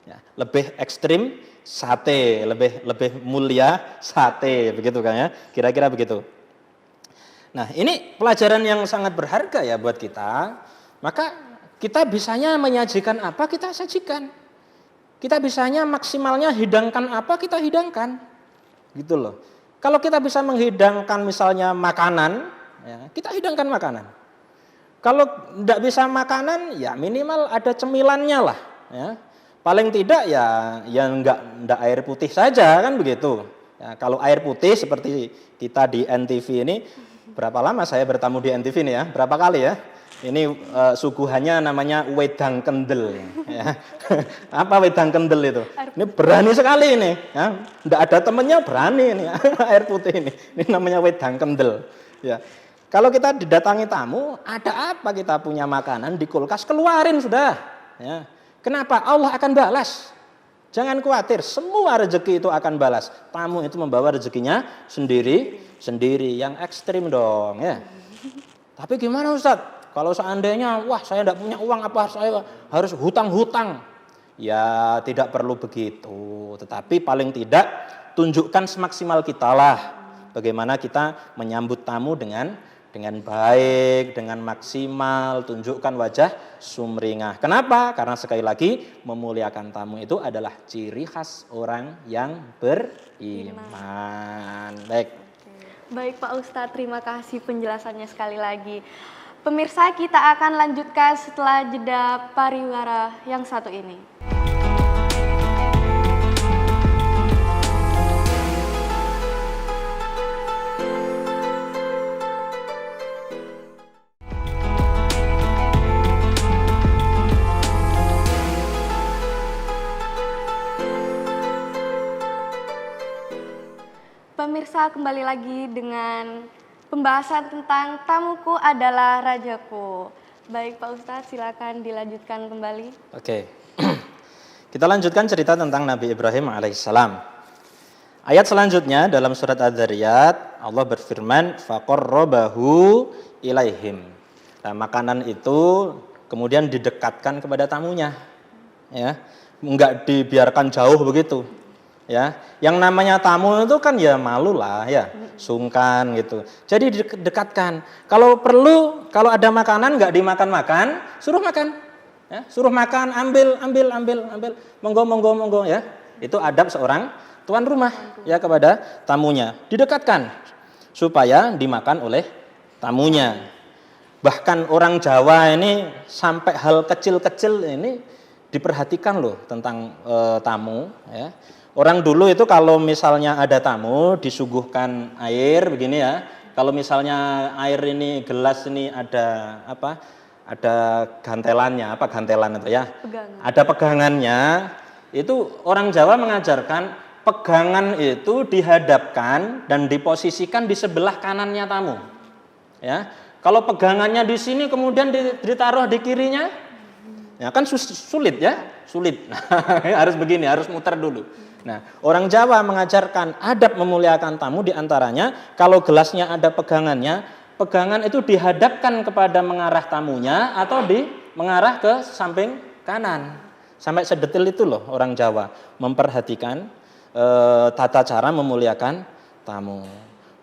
S2: Ya, lebih ekstrim sate, lebih mulia sate, begitu kan ya? Kira-kira begitu. Nah, ini pelajaran yang sangat berharga ya buat kita. Maka kita bisanya menyajikan apa, kita sajikan. Kita bisanya maksimalnya hidangkan apa, kita hidangkan. Gitu loh. Kalau kita bisa menghidangkan misalnya makanan, ya, kita hidangkan makanan. Kalau tidak bisa makanan, ya minimal ada cemilannya lah. Ya. Paling tidak ya enggak air putih saja kan begitu. Ya, kalau air putih seperti kita di NTV ini, berapa lama saya bertamu di NTV ini ya? Berapa kali ya? Ini suguhannya namanya wedang kendel. Ya. Apa wedang kendel itu? Ini berani sekali ini. Ya. Nggak ada temennya berani ini air putih ini. Ini namanya wedang kendel. Ya. Kalau kita didatangi tamu, ada apa kita punya makanan di kulkas, keluarin sudah. Ya. Kenapa? Allah akan balas. Jangan khawatir, semua rezeki itu akan balas. Tamu itu membawa rezekinya sendiri. Yang ekstrim dong. Ya. Tapi gimana Ustadz? Kalau seandainya, wah saya tidak punya uang, apa saya harus hutang-hutang? Ya tidak perlu begitu. Tetapi paling tidak tunjukkan semaksimal kita lah. Bagaimana kita menyambut tamu dengan baik, dengan maksimal, tunjukkan wajah sumringah. Kenapa? Karena sekali lagi memuliakan tamu itu adalah ciri khas orang yang beriman.
S1: Baik Pak Ustadz, terima kasih penjelasannya sekali lagi. Pemirsa, kita akan lanjutkan setelah jeda pariwara yang satu ini. Pemirsa, kembali lagi dengan pembahasan tentang tamuku adalah rajaku. Baik Pak Ustadz, silakan dilanjutkan kembali.
S2: Oke, kita lanjutkan cerita tentang Nabi Ibrahim alaihissalam. Ayat selanjutnya dalam surat Adz-Dzariyat, Allah berfirman, faqarrabahu ilaihim. Nah, makanan itu kemudian didekatkan kepada tamunya, ya, enggak dibiarkan jauh begitu. Ya, yang namanya tamu itu kan ya malu lah ya, sungkan gitu. Jadi didekatkan. Kalau perlu, kalau ada makanan nggak dimakan, suruh makan. Ya, suruh makan, ambil, monggo ya. Itu adab seorang tuan rumah ya kepada tamunya. Didekatkan supaya dimakan oleh tamunya. Bahkan orang Jawa ini sampai hal kecil-kecil ini diperhatikan loh tentang tamu ya. Orang dulu itu kalau misalnya ada tamu disuguhkan air begini ya. Kalau misalnya air ini gelas ini ada apa? Ada gantelannya, apa gantelan itu ya?
S1: Pegangan.
S2: Ada pegangannya. Itu orang Jawa mengajarkan pegangan itu dihadapkan dan diposisikan di sebelah kanannya tamu. Ya. Kalau pegangannya di sini kemudian ditaruh di kirinya, ya kan sulit ya, sulit. Harus begini, harus muter dulu. Nah, orang Jawa mengajarkan adab memuliakan tamu diantaranya kalau gelasnya ada pegangannya, pegangan itu dihadapkan kepada mengarah tamunya atau mengarah ke samping kanan. Sampai sedetil itu loh orang Jawa memperhatikan tata cara memuliakan tamu.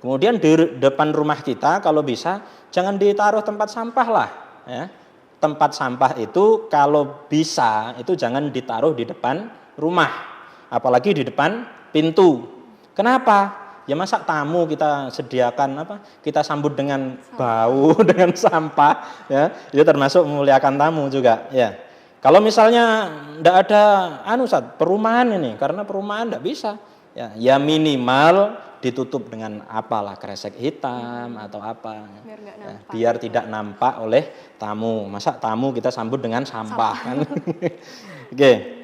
S2: Kemudian di depan rumah kita kalau bisa jangan ditaruh tempat sampah lah. Ya. Tempat sampah itu kalau bisa itu jangan ditaruh di depan rumah. Apalagi di depan pintu. Kenapa? Ya masa tamu kita sediakan apa? Kita sambut dengan bau, dengan sampah, ya. Itu termasuk memuliakan tamu juga, ya. Kalau misalnya enggak ada perumahan ini, karena perumahan enggak bisa, ya. Ya minimal ditutup dengan apalah kresek hitam atau apa. Biar tidak nampak oleh tamu. Masa tamu kita sambut dengan sampah kan? Oke.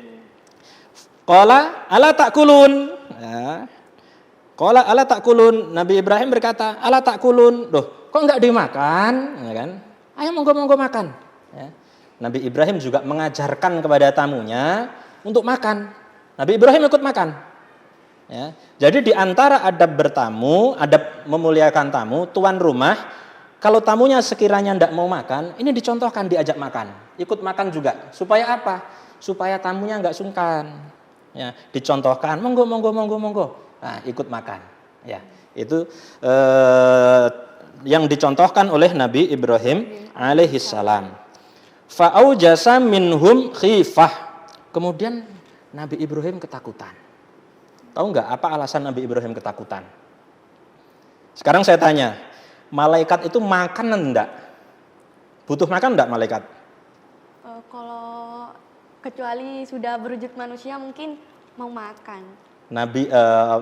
S2: Qala ala ta'kulun. Ya. Qala ala ta'kulun. Nabi Ibrahim berkata, ala ta'kulun. Loh, kok enggak dimakan? Ya kan? Ayo monggo makan. Ya. Nabi Ibrahim juga mengajarkan kepada tamunya untuk makan. Nabi Ibrahim ikut makan. Ya. Jadi di antara adab bertamu, adab memuliakan tamu, tuan rumah, kalau tamunya sekiranya tidak mau makan, ini dicontohkan diajak makan. Ikut makan juga. Supaya apa? supaya tamunya nggak sungkan. Ya, dicontohkan, monggo, monggo, monggo, monggo. Nah, ikut makan. Ya, itu yang dicontohkan oleh Nabi Ibrahim alaihissalam. Fa'aujasa minhum khifah. Kemudian Nabi Ibrahim ketakutan. Tahu nggak apa alasan Nabi Ibrahim ketakutan? Sekarang saya tanya, malaikat itu makan enggak? Butuh makan enggak malaikat?
S1: Kalau kecuali sudah berwujud manusia mungkin mau makan.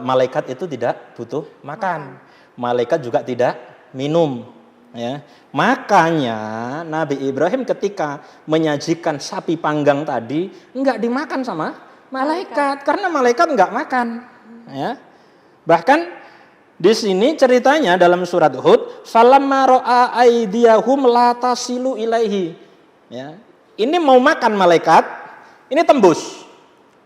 S2: Malaikat itu tidak butuh makan. Malaikat juga tidak minum. Ya. Makanya Nabi Ibrahim ketika menyajikan sapi panggang tadi enggak dimakan sama malaikat. Karena malaikat enggak makan. Ya. Bahkan di sini ceritanya dalam surat Hud, falamma ra'a aydiyahum la tasilu ilaihi. Ya. Ini mau makan malaikat, ini tembus.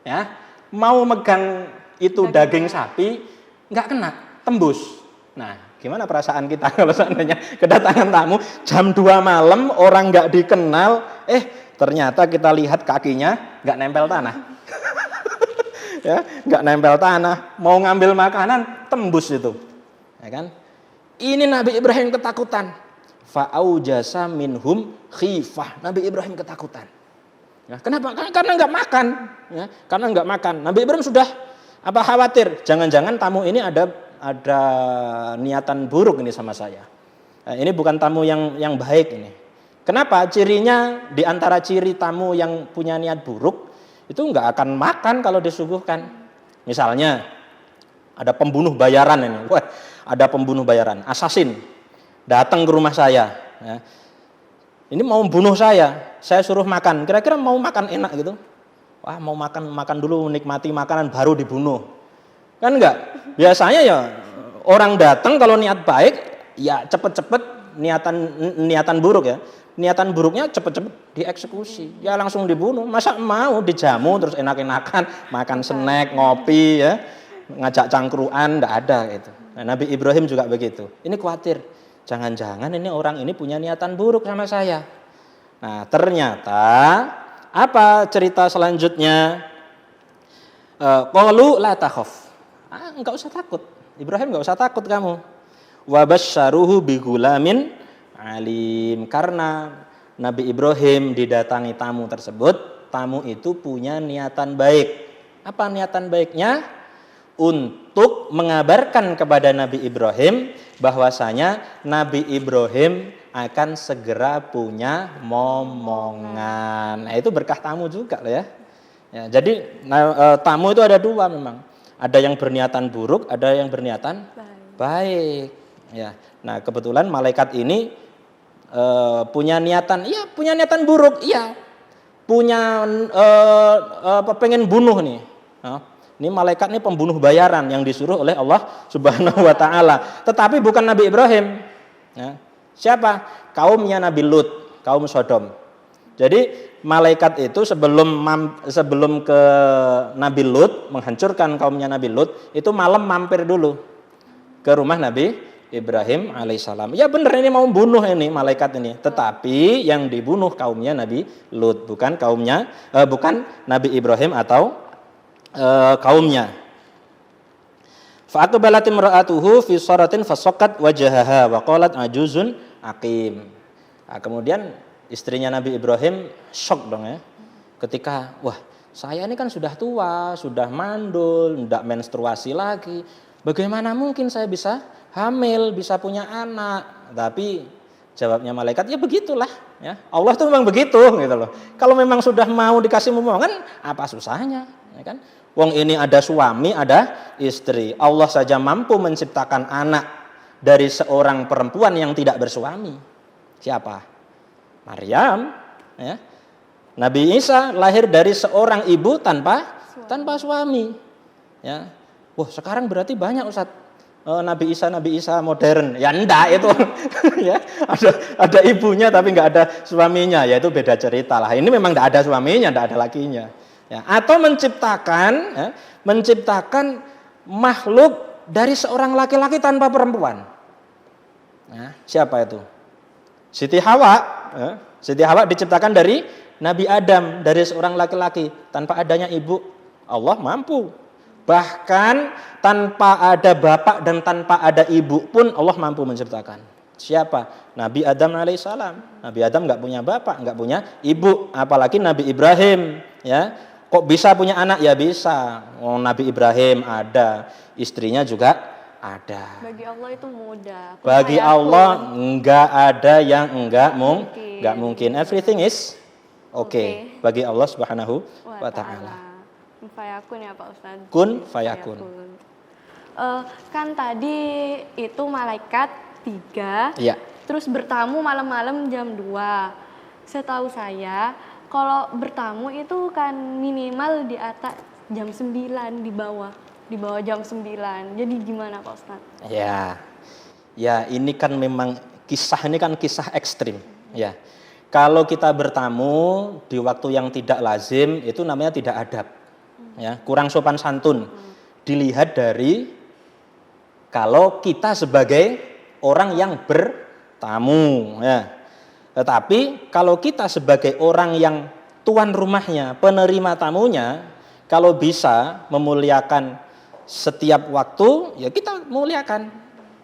S2: Ya. Mau megang itu daging sapi, enggak kena, tembus. Nah, gimana perasaan kita kalau seandainya kedatangan tamu jam 2 malam, orang enggak dikenal, ternyata kita lihat kakinya enggak nempel tanah. Ya, enggak nempel tanah, mau ngambil makanan tembus itu. Ya kan? Ini Nabi Ibrahim ketakutan. Fa'aujasa minhum khifah. Nabi Ibrahim ketakutan. Ya, kenapa? Karena enggak makan, ya. Karena enggak makan. Nabi Ibrahim sudah khawatir, jangan-jangan tamu ini ada niatan buruk ini sama saya. Nah, ini bukan tamu yang baik ini. Kenapa? Cirinya di antara ciri tamu yang punya niat buruk itu enggak akan makan kalau disuguhkan. Misalnya ada pembunuh bayaran ini. Wah, ada pembunuh bayaran, assassin datang ke rumah saya. Ya. Ini mau bunuh saya suruh makan. Kira-kira mau makan enak gitu? Wah, mau makan dulu, nikmati makanan baru dibunuh. Kan enggak? Biasanya ya orang datang kalau niat baik, ya cepet-cepet niatan buruk ya. Niatan buruknya cepet-cepet dieksekusi. Ya langsung dibunuh. Masa mau dijamu terus enak-enakan, makan snack, ngopi ya. Ngajak cangkruan, enggak ada gitu. Nah, Nabi Ibrahim juga begitu. Ini khawatir. Jangan-jangan ini orang ini punya niatan buruk sama saya. Nah, ternyata apa cerita selanjutnya? Qalu la takhaf. Enggak usah takut. Ibrahim enggak usah takut kamu. Wa basyaruhu bi gulamin alim. Karena Nabi Ibrahim didatangi tamu tersebut, tamu itu punya niatan baik. Apa niatan baiknya? Untuk mengabarkan kepada Nabi Ibrahim bahwasanya Nabi Ibrahim akan segera punya momongan. Nah, itu berkah tamu juga loh ya. Jadi tamu itu ada dua memang. Ada yang berniatan buruk, ada yang berniatan baik. Ya. Nah, kebetulan malaikat ini punya niatan buruk, iya. Punya pengen bunuh nih. Ini malaikat ini pembunuh bayaran yang disuruh oleh Allah Subhanahu wa taala. Tetapi bukan Nabi Ibrahim. Ya. Siapa? Kaumnya Nabi Lut, kaum Sodom. Jadi malaikat itu sebelum ke Nabi Lut menghancurkan kaumnya Nabi Lut, itu malam mampir dulu ke rumah Nabi Ibrahim alaihissalam. Ya benar ini mau bunuh ini malaikat ini. Tetapi yang dibunuh kaumnya Nabi Lut, bukan Nabi Ibrahim atau kaumnya. Fa'aqbalat imra'atuhu fi saratin fasaqat wajahaha wa qalat ajuzun aqim. Nah, kemudian istrinya Nabi Ibrahim shock dong ya. Ketika saya ini kan sudah tua, sudah mandul, tidak menstruasi lagi. Bagaimana mungkin saya bisa hamil, bisa punya anak? Tapi jawabnya malaikat, ya begitulah ya. Allah tuh memang begitu gitu loh. Kalau memang sudah mau dikasih momongan, apa susahnya, ya kan? Wong ini ada suami, ada istri. Allah saja mampu menciptakan anak dari seorang perempuan yang tidak bersuami. Siapa? Maryam. Ya. Nabi Isa lahir dari seorang ibu tanpa suami. Ya. Wah, sekarang berarti banyak Ustaz. Nabi Isa modern. Ya enggak itu. Ya, ada ibunya tapi enggak ada suaminya. Ya itu beda cerita lah. Ini memang enggak ada suaminya, enggak ada lakinya. Ya, atau menciptakan makhluk dari seorang laki-laki tanpa perempuan. Nah, siapa itu? Siti Hawa, Siti Hawa diciptakan dari Nabi Adam, dari seorang laki-laki tanpa adanya ibu. Allah mampu. Bahkan tanpa ada bapak dan tanpa ada ibu pun Allah mampu menciptakan. Siapa? Nabi Adam alaihissalam. Nabi Adam nggak punya bapak, nggak punya ibu. Apalagi Nabi Ibrahim, ya. Kok bisa punya anak? Ya bisa. Oh, Nabi Ibrahim ada, istrinya juga ada.
S1: Bagi Allah itu mudah.
S2: Bagi Allah nggak ada yang nggak mungkin. Everything is okay. Bagi Allah Subhanahu wa Ta'ala.
S1: Kun fayakun ya Pak Ustadz.
S2: Kun fayakun.
S1: Kan tadi itu malaikat 3,
S2: Iya.
S1: terus bertamu malam-malam jam 2. Setahu saya, kalau bertamu itu kan minimal di atas jam 9, di bawah jam 9. Jadi gimana Pak Ustadz?
S2: Ya ini kan memang ini kan kisah ekstrim. Ya, kalau kita bertamu di waktu yang tidak lazim itu namanya tidak adab. Ya, kurang sopan santun. Dilihat dari kalau kita sebagai orang yang bertamu, ya. Tetapi kalau kita sebagai orang yang tuan rumahnya, penerima tamunya, kalau bisa memuliakan setiap waktu, ya kita muliakan.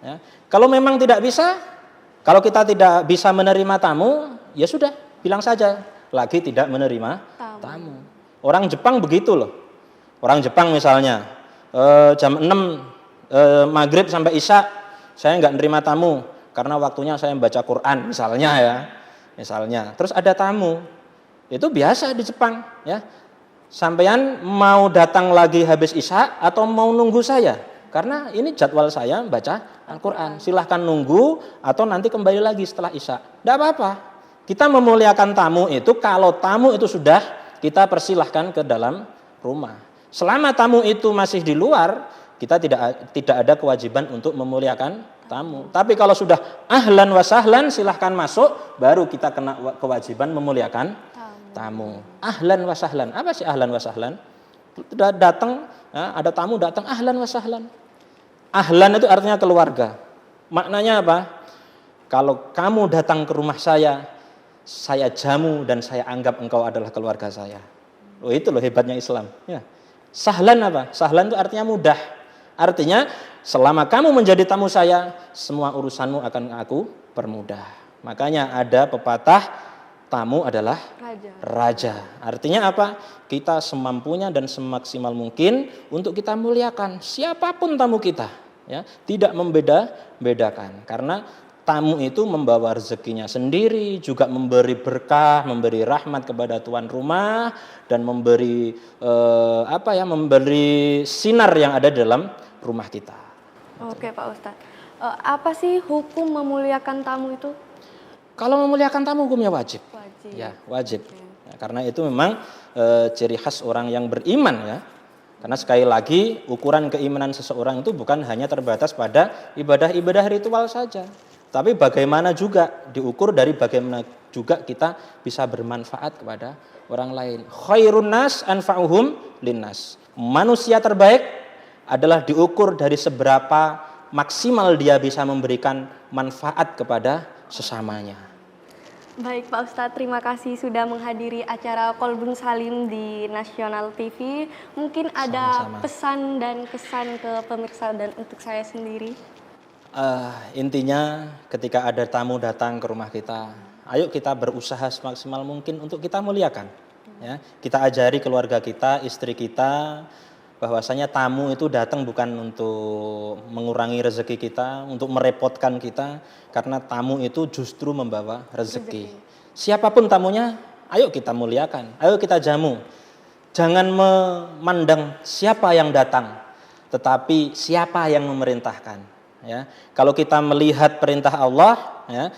S2: Ya. Kalau memang tidak bisa, kalau kita tidak bisa menerima tamu, ya sudah, bilang saja lagi tidak menerima tamu. Orang Jepang begitu loh. Orang Jepang misalnya jam 6 maghrib sampai isya saya nggak nerima tamu karena waktunya saya membaca Quran misalnya ya. Misalnya, terus ada tamu. Itu biasa di Jepang ya. Sampean mau datang lagi habis isya atau mau nunggu saya? Karena ini jadwal saya baca Al-Quran. Silahkan nunggu atau nanti kembali lagi setelah isya. Tidak apa-apa. Kita memuliakan tamu itu kalau tamu itu sudah kita persilahkan ke dalam rumah. Selama tamu itu masih di luar, kita tidak ada kewajiban untuk memuliakan tamu. Tapi kalau sudah ahlan wa sahlan silahkan masuk, baru kita kena kewajiban memuliakan tamu. Ahlan wa sahlan. Apa sih ahlan wa sahlan? Sudah datang, ya, ada tamu datang, ahlan wa sahlan. Ahlan itu artinya keluarga. Maknanya apa? Kalau kamu datang ke rumah saya jamu dan saya anggap engkau adalah keluarga saya. Oh, itu loh hebatnya Islam. Ya. Sahlan apa? Sahlan itu artinya mudah. Artinya selama kamu menjadi tamu saya, semua urusanmu akan aku permudah. Makanya ada pepatah, tamu adalah raja. Artinya apa? Kita semampunya dan semaksimal mungkin untuk kita muliakan siapapun tamu kita. Ya, tidak membeda-bedakan. Karena tamu itu membawa rezekinya sendiri, juga memberi berkah, memberi rahmat kepada tuan rumah, dan memberi memberi sinar yang ada dalam rumah kita.
S1: Oke Pak Ustadz, apa sih hukum memuliakan tamu itu?
S2: Kalau memuliakan tamu hukumnya wajib.
S1: Wajib.
S2: Wajib. Ya, karena itu memang ciri khas orang yang beriman ya. Karena sekali lagi ukuran keimanan seseorang itu bukan hanya terbatas pada ibadah-ibadah ritual saja. Tapi bagaimana juga diukur dari bagaimana juga kita bisa bermanfaat kepada orang lain. Khairun nas anfa'uhum linnas. Manusia terbaik adalah diukur dari seberapa maksimal dia bisa memberikan manfaat kepada sesamanya.
S1: Baik Pak Ustadz, terima kasih sudah menghadiri acara Qalbun Salim di Nasional TV. Mungkin ada pesan dan kesan ke pemirsa dan untuk saya sendiri.
S2: Intinya ketika ada tamu datang ke rumah kita, ayo kita berusaha semaksimal mungkin untuk kita muliakan. Ya, kita ajari keluarga kita, istri kita, bahwasanya tamu itu datang bukan untuk mengurangi rezeki kita, untuk merepotkan kita, karena tamu itu justru membawa rezeki. Siapapun tamunya, ayo kita muliakan, ayo kita jamu. Jangan memandang siapa yang datang, tetapi siapa yang memerintahkan. Ya, kalau kita melihat perintah Allah, ya,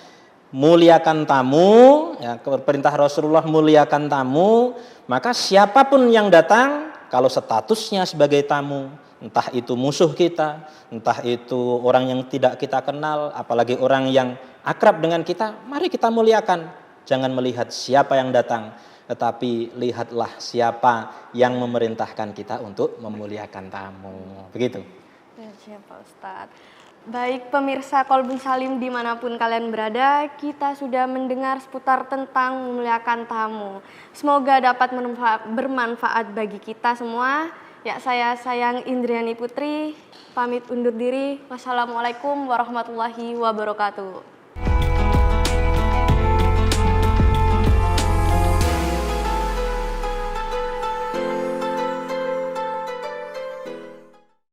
S2: muliakan tamu, ya, perintah Rasulullah muliakan tamu, maka siapapun yang datang, kalau statusnya sebagai tamu, entah itu musuh kita, entah itu orang yang tidak kita kenal, apalagi orang yang akrab dengan kita, mari kita muliakan. Jangan melihat siapa yang datang, tetapi lihatlah siapa yang memerintahkan kita untuk memuliakan tamu. Begitu.
S1: Ya, Pak Ustadz. Baik pemirsa Kolbun Salim dimanapun kalian berada, kita sudah mendengar seputar tentang memuliakan tamu. Semoga dapat bermanfaat bagi kita semua. Ya, saya Sayang Indriani Putri, pamit undur diri. Wassalamualaikum warahmatullahi wabarakatuh.